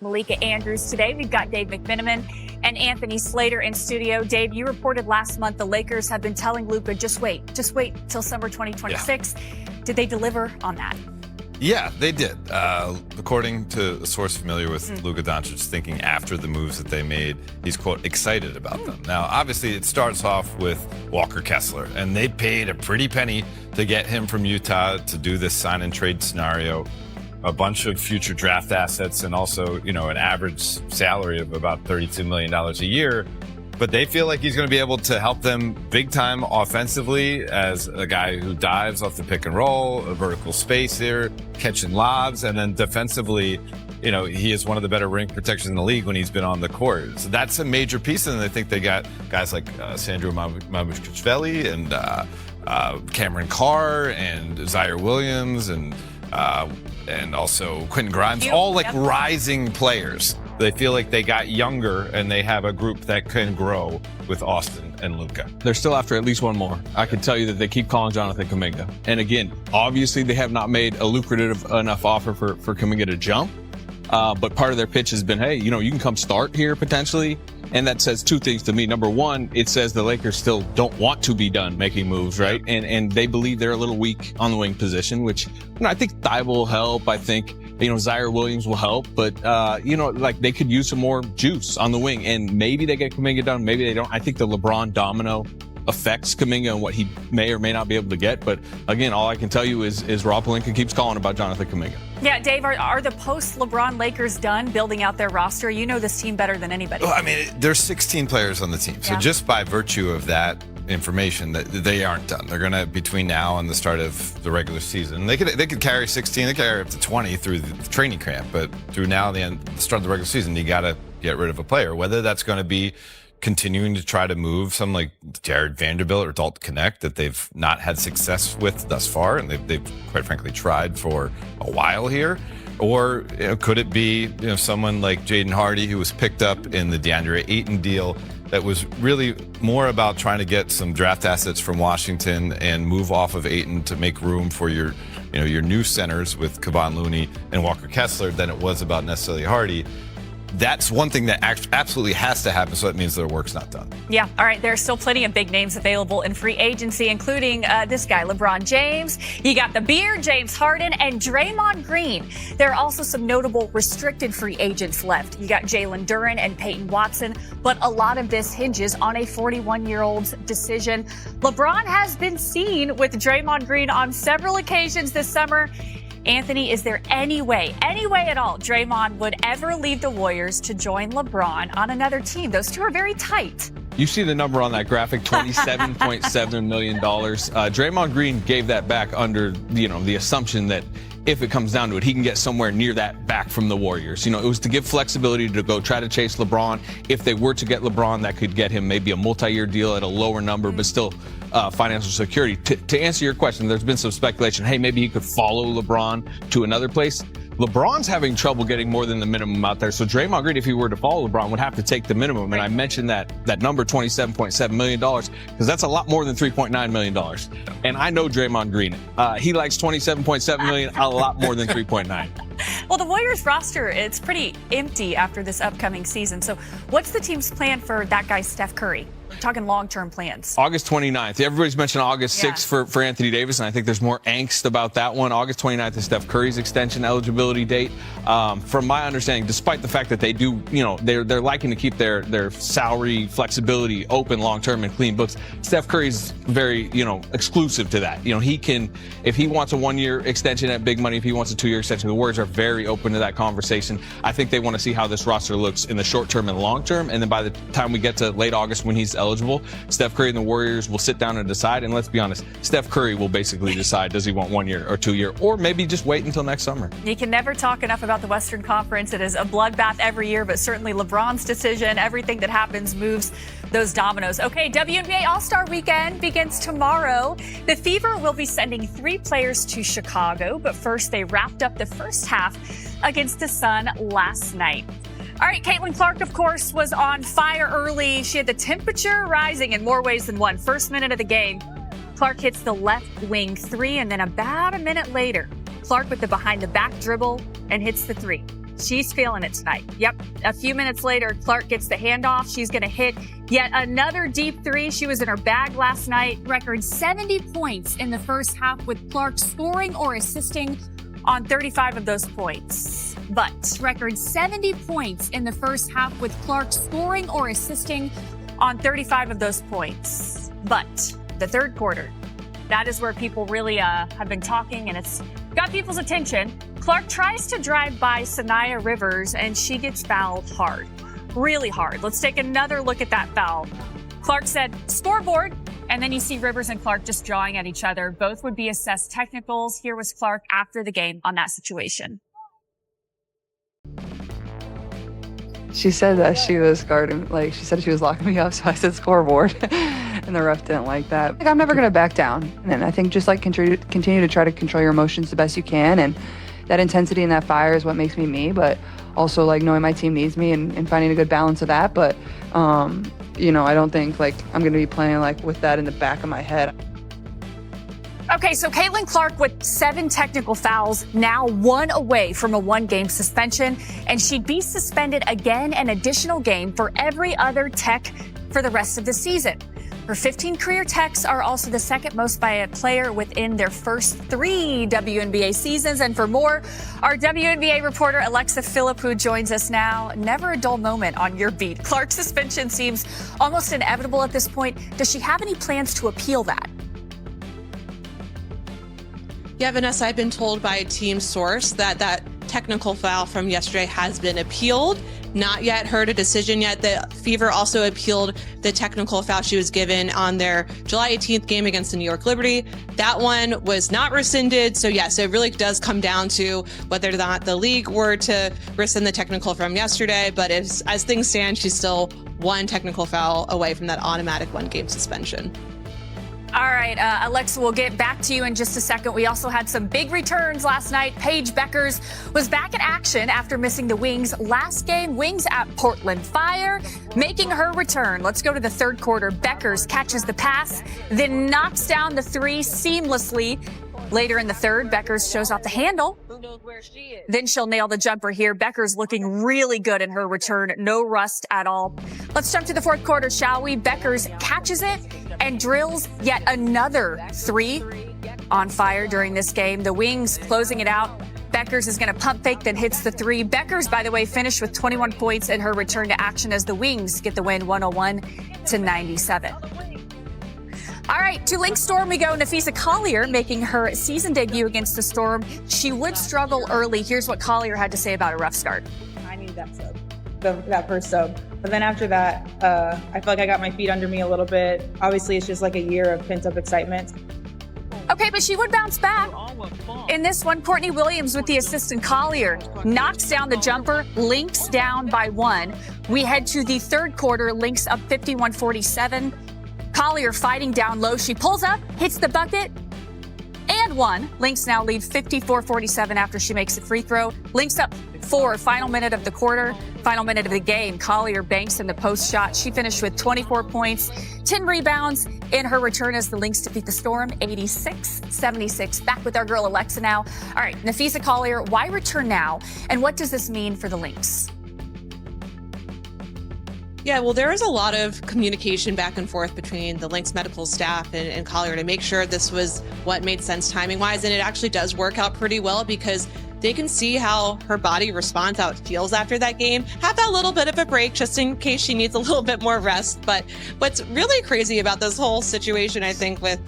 Malika Andrews today. We've got Dave McMenamin and Anthony Slater in studio. Dave, you reported last month the Lakers have been telling Luka, just wait till summer 2026. Yeah. Did they deliver on that? Yeah, they did. According to a source familiar with Luka Doncic, thinking after the moves that they made, he's, quote, excited about them. Now, obviously, it starts off with Walker Kessler, and they paid a pretty penny to get him from Utah to do this sign and trade scenario. A bunch of future draft assets and also, an average salary of about $32 million a year. But they feel like he's going to be able to help them big time offensively as a guy who dives off the pick and roll, a vertical space here, catching lobs, and then defensively, he is one of the better ring protections in the league when he's been on the court. So that's a major piece. And I think they got guys like Sandro Mamukelashvili and Cameron Carr and Zaire Williams and also Quentin Grimes, all rising players. They feel like they got younger and they have a group that can grow with Austin and Luka. They're still after at least one more. I can tell you that they keep calling Jonathan Kuminga. And again, obviously they have not made a lucrative enough offer for Kuminga to jump. But part of their pitch has been, hey, you can come start here potentially. And that says two things to me. Number one, it says the Lakers still don't want to be done making moves, right? And they believe they're a little weak on the wing position, which, I think Thybulle will help. I think, Zaire Williams will help. But, they could use some more juice on the wing. And maybe they get Kuminga done. Maybe they don't. I think the LeBron domino affects Kuminga and what he may or may not be able to get. But again, all I can tell you is Rob Pelinka keeps calling about Jonathan Kuminga. Yeah, Dave, are the post-LeBron Lakers done building out their roster? You know this team better than anybody. Well, there's 16 players on the team. So just by virtue of that information, that they aren't done. They're going to, between now and the start of the regular season, they could carry 16, they could carry up to 20 through the training camp. But through now, the start of the regular season, you got to get rid of a player. Whether that's going to be continuing to try to move some like Jared Vanderbilt or Dalton Connect that they've not had success with thus far, and they've quite frankly tried for a while here, or could it be someone like Jaden Hardy, who was picked up in the DeAndre Ayton deal, that was really more about trying to get some draft assets from Washington and move off of Ayton to make room for your new centers with Kevon Looney and Walker Kessler than it was about necessarily Hardy. That's one thing that absolutely has to happen, so that means their work's not done. Yeah, all right, there are still plenty of big names available in free agency, including this guy, LeBron James. You got the Beard, James Harden, and Draymond Green. There are also some notable restricted free agents left. You got Jalen Duren and Peyton Watson, but a lot of this hinges on a 41-year-old's decision. LeBron has been seen with Draymond Green on several occasions this summer. Anthony, is there any way at all Draymond would ever leave the Warriors to join LeBron on another team? Those two are very tight. You see the number on that graphic, $27.7 million. Draymond Green gave that back under, the assumption that if it comes down to it, he can get somewhere near that back from the Warriors. It was to give flexibility to go try to chase LeBron. If they were to get LeBron, that could get him maybe a multi-year deal at a lower number, but still financial security. To answer your question, there's been some speculation, hey, maybe he could follow LeBron to another place. LeBron's having trouble getting more than the minimum out there. So Draymond Green, if he were to follow LeBron, would have to take the minimum. And I mentioned that number, $27.7 million, because that's a lot more than $3.9 million. And I know Draymond Green. He likes $27.7 million a lot more than $3.9. Well, the Warriors roster, it's pretty empty after this upcoming season. So what's the team's plan for that guy, Steph Curry? We're talking long-term plans. August 29th. Everybody's mentioned August 6th for Anthony Davis, and I think there's more angst about that one. August 29th is Steph Curry's extension eligibility date. From my understanding, despite the fact that they do, they're liking to keep their salary flexibility open long-term and clean books, Steph Curry's very, exclusive to that. He can, if he wants a one-year extension at big money, if he wants a two-year extension, the Warriors are very open to that conversation. I think they want to see how this roster looks in the short term and long term, and then by the time we get to late August when he's eligible, Steph Curry and the Warriors will sit down and decide. And let's be honest, Steph Curry will basically decide, does he want 1 year or 2 year, or maybe just wait until next summer. You can never talk enough about the Western Conference. It is a bloodbath every year, but certainly LeBron's decision, everything that happens moves those dominoes. Okay, WNBA All-Star Weekend begins tomorrow. The Fever will be sending 3 players to Chicago, but first they wrapped up the first half against the Sun last night. All right, Caitlin Clark, of course, was on fire early. She had the temperature rising in more ways than one. First minute of the game, Clark hits the left wing 3, and then about a minute later, Clark with the behind-the-back dribble and hits the 3. She's feeling it tonight. Yep. A few minutes later, Clark gets the handoff. She's going to hit yet another deep three. She was in her bag last night. Record 70 points in the first half, with Clark scoring or assisting on 35 of those points. But record 70 points in the first half, with Clark scoring or assisting on 35 of those points. But the third quarter, that is where people really have been talking, and it's got people's attention. Clark tries to drive by Sanaya Rivers, and she gets fouled hard, really hard. Let's take another look at that foul. Clark said, "Scoreboard," and then you see Rivers and Clark just jawing at each other. Both would be assessed technicals. Here was Clark after the game on that situation. She said that she was guarding, like, she said she was locking me up, so I said scoreboard. And the ref didn't like that. Like, I'm never going to back down. And I think just, like, continue to try to control your emotions the best you can. And that intensity and that fire is what makes me me. But also, like, knowing my team needs me and finding a good balance of that. But, you know, I don't think, like, I'm going to be playing, like, with that in the back of my head. Okay, so Caitlin Clark with 7 technical fouls, now 1 away from a 1-game suspension, and she'd be suspended again an additional game for every other tech for the rest of the season. Her 15 career techs are also the second most by a player within their first 3 WNBA seasons. And for more, our WNBA reporter Alexa Philippou joins us now. Never a dull moment on your beat. Clark's suspension seems almost inevitable at this point. Does she have any plans to appeal that? Yeah, Vanessa, I've been told by a team source that that technical foul from yesterday has been appealed. Not yet heard a decision yet. The Fever also appealed the technical foul she was given on their July 18th game against the New York Liberty. That one was not rescinded. So yes, it really does come down to whether or not the league were to rescind the technical from yesterday. But as things stand, she's still 1 technical foul away from that automatic 1-game suspension. All right, Alexa, we'll get back to you in just a second. We also had some big returns last night. Paige Beckers was back in action after missing the Wings last game. Wings at Portland Fire, making her return. Let's go to the third quarter. Beckers catches the pass, then knocks down the 3 seamlessly. Later in the third, Beckers shows off the handle. Who knows where she is? Then she'll nail the jumper here. Beckers looking really good in her return. No rust at all. Let's jump to the fourth quarter, shall we? Beckers catches it and drills yet another 3 on fire during this game. The Wings closing it out. Beckers is going to pump fake, then hits the 3. Beckers, by the way, finished with 21 points in her return to action as the Wings get the win 101-97. All right, to Lynx Storm we go. Nafisa Collier making her season debut against the Storm. She would struggle early. Here's what Collier had to say about a rough start. I needed that sub, that first sub. But then after that, I feel like I got my feet under me a little bit. Obviously, it's just like a year of pent-up excitement. Okay, but she would bounce back. In this one, Courtney Williams with the assist, and Collier knocks down the jumper. Lynx down by 1. We head to the third quarter. Lynx up 51-47. Collier fighting down low. She pulls up, hits the bucket, and 1. Lynx now lead 54-47 after she makes a free throw. Lynx up 4. Final minute of the quarter, final minute of the game. Collier banks in the post shot. She finished with 24 points, 10 rebounds in her return as the Lynx defeat the Storm 86-76. Back with our girl Alexa now. All right, Nafisa Collier, why return now? And what does this mean for the Lynx? Yeah, well, there was a lot of communication back and forth between the Lynx medical staff and Collier to make sure this was what made sense timing-wise, and it actually does work out pretty well because they can see how her body responds, how it feels after that game. Have that little bit of a break just in case she needs a little bit more rest. But what's really crazy about this whole situation, I think, with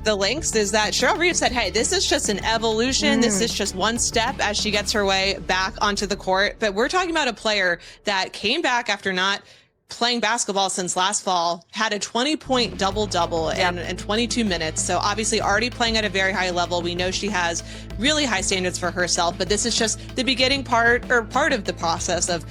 the Lynx is that Cheryl Reeves said, hey, this is just an evolution. This is just one step as she gets her way back onto the court. But we're talking about a player that came back after not playing basketball since last fall, had a 20-point double-double in 22 minutes. So obviously already playing at a very high level. We know she has really high standards for herself, but this is just the beginning part of the process of